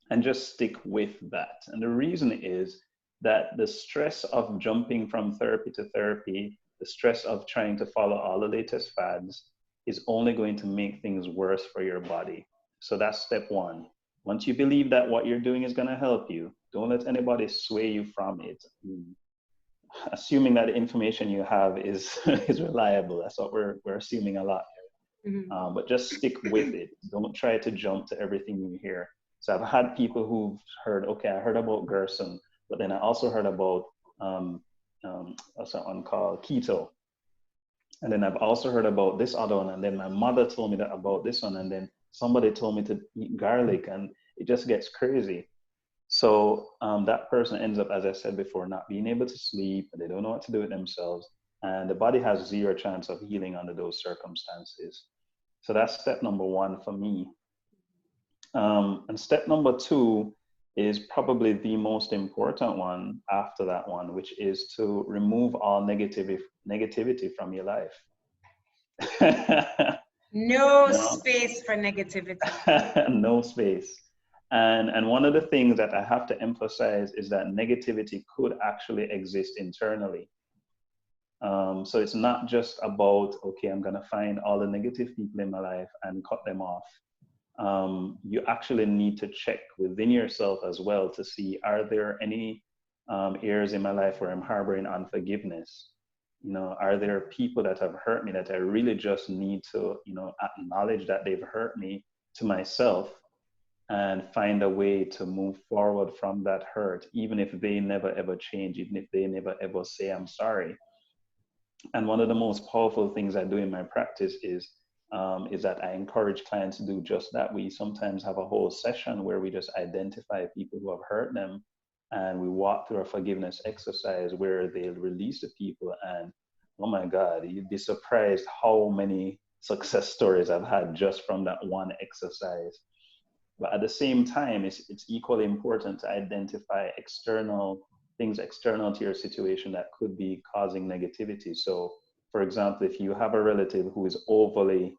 [SPEAKER 2] and just stick with that. And the reason is that the stress of jumping from therapy to therapy, the stress of trying to follow all the latest fads, is only going to make things worse for your body. So that's step one. Once you believe that what you're doing is going to help you, don't let anybody sway you from it. Assuming that the information you have is is reliable. That's what we're assuming a lot.
[SPEAKER 1] Mm-hmm.
[SPEAKER 2] But just stick with it. Don't try to jump to everything you hear. So I've had people who've heard, okay, I heard about Gerson, but then I also heard about what's that one called, keto. And then I've also heard about this other one. And then my mother told me that about this one. And then somebody told me to eat garlic, and it just gets crazy. So that person ends up, as I said before, not being able to sleep. They don't know what to do with themselves. And the body has zero chance of healing under those circumstances. So that's step number one for me. And step number two is probably the most important one after that one, which is to remove all negativity from your life.
[SPEAKER 1] No
[SPEAKER 2] You know?
[SPEAKER 1] space for negativity.
[SPEAKER 2] No space. And one of the things that I have to emphasize is that negativity could actually exist internally. So it's not just about, okay, I'm going to find all the negative people in my life and cut them off. You actually need to check within yourself as well to see, are there any areas in my life where I'm harboring unforgiveness? You know, are there people that have hurt me that I really just need to, you know, acknowledge that they've hurt me to myself and find a way to move forward from that hurt, even if they never ever change, even if they never ever say I'm sorry. And one of the most powerful things I do in my practice is that I encourage clients to do just that. We sometimes have a whole session where we just identify people who have hurt them, and we walk through a forgiveness exercise where they'll release the people. And oh my God, you'd be surprised how many success stories I've had just from that one exercise. But at the same time, it's equally important to identify external things external to your situation that could be causing negativity. So, for example, if you have a relative who is overly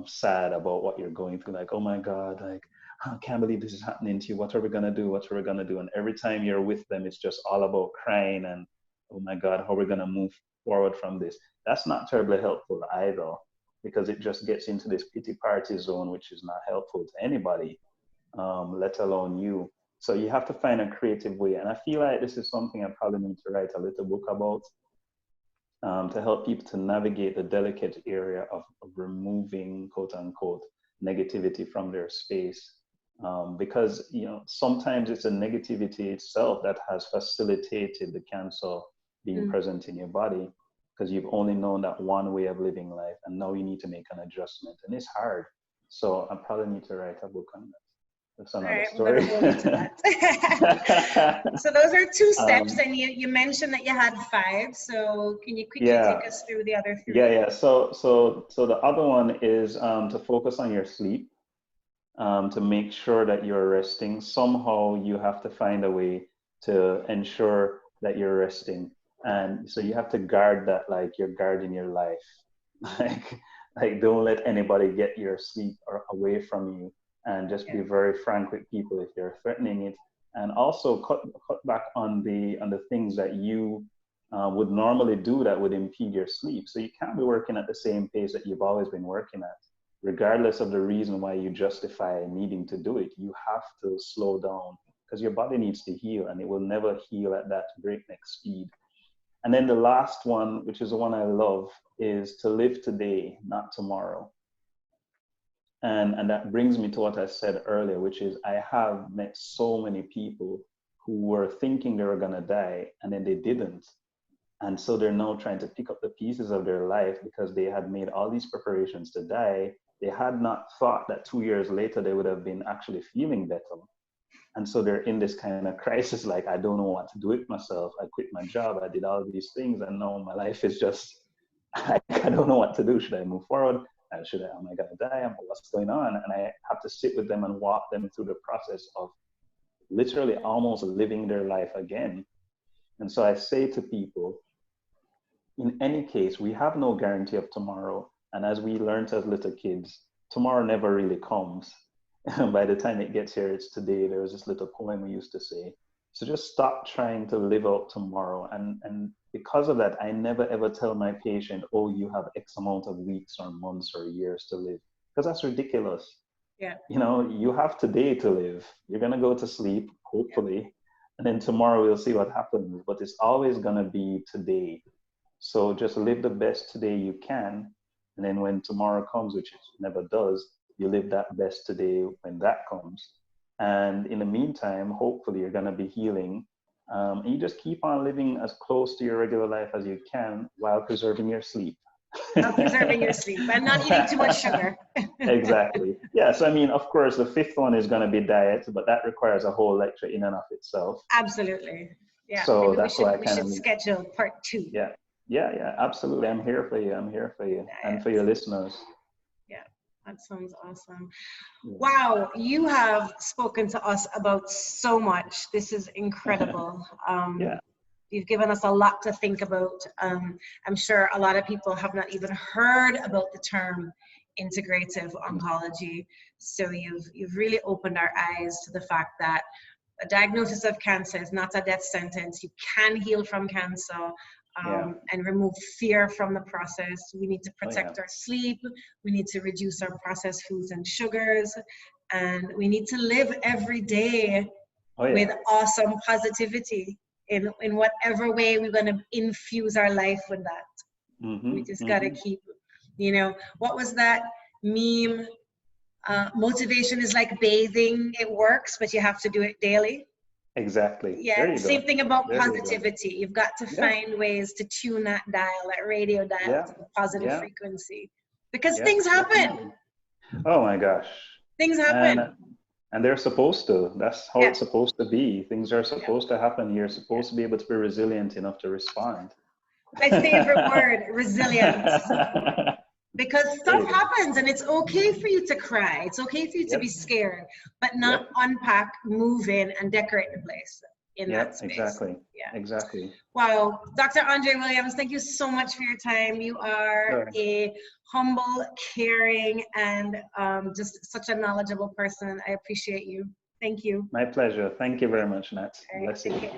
[SPEAKER 2] sad about what you're going through, like, oh my God, like, I can't believe this is happening to you. What are we gonna do? What are we gonna do? And every time you're with them, it's just all about crying and, oh my God, how are we gonna move forward from this? That's not terribly helpful either, because it just gets into this pity party zone, which is not helpful to anybody, let alone you. So you have to find a creative way. And I feel like this is something I probably need to write a little book about, to help people to navigate the delicate area of removing, quote unquote, negativity from their space. Because, you know, sometimes it's the negativity itself that has facilitated the cancer being present in your body, because you've only known that one way of living life, and now you need to make an adjustment, and it's hard. So I probably need to write a book on that. That's
[SPEAKER 1] All
[SPEAKER 2] another
[SPEAKER 1] right,
[SPEAKER 2] story.
[SPEAKER 1] I'm gonna hold you to that. So those are 2 steps,
[SPEAKER 2] Um,
[SPEAKER 1] and you mentioned that you had 5. So can you quickly
[SPEAKER 2] yeah,
[SPEAKER 1] take us through the other 3?
[SPEAKER 2] yeah. So the other one is to focus on your sleep, to make sure that you're resting. Somehow you have to find a way to ensure that you're resting, and so you have to guard that like you're guarding your life. like like don't let anybody get your sleep or away from you, and just be very frank with people if they're threatening it, and also cut back on the things that you would normally do that would impede your sleep. So you can't be working at the same pace that you've always been working at, regardless of the reason why you justify needing to do it. You have to slow down because your body needs to heal, and it will never heal at that breakneck speed. And then the last one, which is the one I love, is to live today, not tomorrow. And that brings me to what I said earlier, which is I have met so many people who were thinking they were going to die and then they didn't. And so they're now trying to pick up the pieces of their life because they had made all these preparations to die. They had not thought that 2 years later they would have been actually feeling better. And so they're in this kind of crisis, like, I don't know what to do with myself. I quit my job. I did all these things. And now my life is just, I don't know what to do. Should I move forward? Am I going to die? What's going on? And I have to sit with them and walk them through the process of literally almost living their life again. And so I say to people, in any case, we have no guarantee of tomorrow. And as we learned as little kids, tomorrow never really comes. By the time it gets here, it's today. There was this little poem we used to say. So just stop trying to live out tomorrow. And because of that, I never ever tell my patient, oh, you have X amount of weeks or months or years to live, because that's ridiculous.
[SPEAKER 1] Yeah.
[SPEAKER 2] You know, you have today to live. You're going to go to sleep, hopefully. And then tomorrow we'll see what happens. But it's always going to be today. So just live the best today you can. And then when tomorrow comes, which it never does, you live that best today when that comes. And in the meantime, hopefully you're going to be healing. And you just keep on living as close to your regular life as you can while preserving your sleep.
[SPEAKER 1] While preserving your sleep and not eating too much sugar.
[SPEAKER 2] Exactly. Yeah. So, I mean, of course, the 5th one is going to be diet, but that requires a whole lecture in and of itself.
[SPEAKER 1] Absolutely. Yeah.
[SPEAKER 2] So
[SPEAKER 1] maybe
[SPEAKER 2] that's why I
[SPEAKER 1] we
[SPEAKER 2] kind
[SPEAKER 1] should
[SPEAKER 2] of
[SPEAKER 1] schedule part 2.
[SPEAKER 2] Yeah. Yeah, absolutely. I'm here for you. I'm here for you and for your listeners.
[SPEAKER 1] Yeah, that sounds awesome. Wow, you have spoken to us about so much. This is incredible.
[SPEAKER 2] Yeah.
[SPEAKER 1] You've given us a lot to think about. I'm sure a lot of people have not even heard about the term integrative oncology. So you've really opened our eyes to the fact that a diagnosis of cancer is not a death sentence. You can heal from cancer. And remove fear from the process. We need to protect our sleep. We need to reduce our processed foods and sugars. And we need to live every day with awesome positivity in whatever way we're going to infuse our life with that. We just got to keep, what was that meme? Motivation is like bathing. It works, but you have to do it daily.
[SPEAKER 2] Exactly.
[SPEAKER 1] Yeah, same thing about positivity. You've got to find ways to tune that dial, that radio dial to the positive frequency. Because things happen.
[SPEAKER 2] Definitely. Oh my gosh.
[SPEAKER 1] Things happen.
[SPEAKER 2] And they're supposed to. That's how it's supposed to be. Things are supposed to happen. You're supposed to be able to be resilient enough to respond.
[SPEAKER 1] My favorite word, resilience. Because stuff happens and it's okay for you to cry. It's okay for you to be scared, but not unpack, move in, and decorate the place in that space.
[SPEAKER 2] Exactly. Yeah, exactly.
[SPEAKER 1] Wow. Dr. Andre Williams, thank you so much for your time. You are a humble, caring, and just such a knowledgeable person. I appreciate you. Thank you.
[SPEAKER 2] My pleasure. Thank you very much, Nat.
[SPEAKER 1] All right, take care.